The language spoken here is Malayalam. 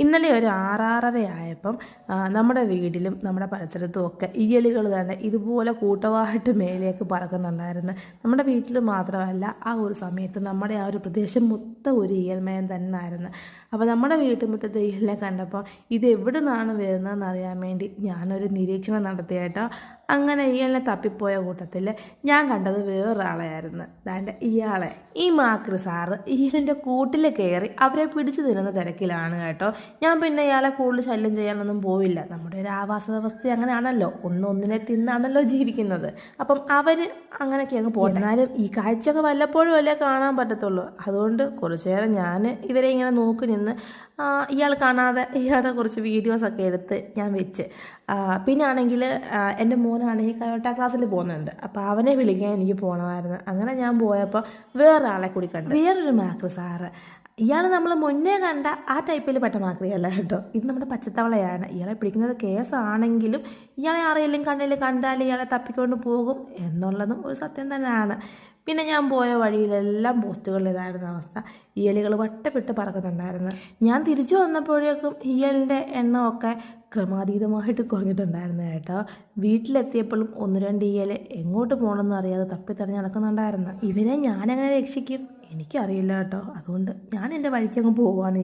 ഇന്നലെ ഒരു 6:30 ആയപ്പം നമ്മുടെ വീട്ടിലും നമ്മുടെ പരിസരത്തും ഒക്കെ ഇയലുകൾ തന്നെ ഇതുപോലെ കൂട്ടമായിട്ട് മേലേക്ക് പറക്കുന്നുണ്ടായിരുന്നു. നമ്മുടെ വീട്ടിൽ മാത്രമല്ല, ആ ഒരു സമയത്ത് നമ്മുടെ ആ ഒരു പ്രദേശം മൊത്തം ഒരു ഇയൽമയം തന്നെ ആയിരുന്നു. അപ്പോൾ നമ്മുടെ വീട്ടുമുറ്റത്ത് ഇയലിനെ കണ്ടപ്പോൾ ഇത് എവിടെ നിന്നാണ് വരുന്നതെന്ന് അറിയാൻ വേണ്ടി ഞാനൊരു നിരീക്ഷണം നടത്തിയേട്ടോ. അങ്ങനെ ഇയാളിനെ തപ്പിപ്പോയ കൂട്ടത്തിൽ ഞാൻ കണ്ടത് വേറൊരാളെയായിരുന്നു. ദാൻ്റെ ഇയാളെ, ഈ മാക്രി സാറ് ഇയാളിൻ്റെ കൂട്ടിൽ കയറി അവരെ പിടിച്ചു തിന്നുന്ന തിരക്കിലാണ് കേട്ടോ. ഞാൻ പിന്നെ ഇയാളെ കൂടുതൽ ശല്യം ചെയ്യാനൊന്നും പോയില്ല. നമ്മുടെ ഒരു ആവാസ വ്യവസ്ഥ അങ്ങനെയാണല്ലോ, ഒന്നിനെ തിന്നാണല്ലോ ജീവിക്കുന്നത്. അപ്പം അവർ അങ്ങനെയൊക്കെ അങ്ങ് പോട്ടെ. എന്നാലും ഈ കാഴ്ചയൊക്കെ വല്ലപ്പോഴും അല്ലേ കാണാൻ പറ്റത്തുള്ളൂ. അതുകൊണ്ട് കുറച്ചു നേരം ഞാൻ ഇവരെ ഇങ്ങനെ നോക്കി നിന്ന് ഇയാൾ കാണാതെ ഇയാളുടെ കുറച്ച് വീഡിയോസൊക്കെ എടുത്ത് ഞാൻ വെച്ച്. പിന്നെ ആണെങ്കിൽ എൻ്റെ മോനാണെങ്കിൽ കയോട്ട ക്ലാസ്സിൽ പോകുന്നുണ്ട്. അപ്പോൾ അവനെ വിളിക്കാൻ എനിക്ക് പോകണമായിരുന്നു. അങ്ങനെ ഞാൻ പോയപ്പോൾ വേറൊരാളെ കൂടി കണ്ടു, വേറൊരു മാക്രി സാറ്. ഇയാൾ നമ്മൾ മുന്നേ കണ്ട ആ ടൈപ്പിൽ പെട്ട മാക്രിയല്ല കേട്ടോ. ഇത് നമ്മുടെ പച്ചത്തവളയാണ്. ഇയാളെ പിടിക്കുന്നത് കേസാണെങ്കിലും ഇയാളെ ആരെങ്കിലും കണ്ടാൽ ഇയാളെ തപ്പിക്കൊണ്ട് പോകും എന്നുള്ളതും ഒരു സത്യം തന്നെയാണ്. പിന്നെ ഞാൻ പോയ വഴിയിലെല്ലാം പോസ്റ്റുകളിൽ ഇതായിരുന്ന അവസ്ഥ. ഇയലുകൾ വട്ടപ്പെട്ട് പറക്കുന്നുണ്ടായിരുന്നു. ഞാൻ തിരിച്ചു വന്നപ്പോഴേക്കും ഇയലിൻ്റെ എണ്ണമൊക്കെ ക്രമാതീതമായിട്ട് കുറഞ്ഞിട്ടുണ്ടായിരുന്നു കേട്ടോ. വീട്ടിലെത്തിയപ്പോഴും 1-2 ഇയൽ എങ്ങോട്ട് പോകണമെന്ന് അറിയാതെ തപ്പിത്തറിഞ്ഞ് നടക്കുന്നുണ്ടായിരുന്നു. ഇവരെ ഞാനെങ്ങനെ രക്ഷിക്കും എനിക്കറിയില്ല കേട്ടോ. അതുകൊണ്ട് ഞാൻ എൻ്റെ വഴിക്കങ്ങ് പോവാണ്.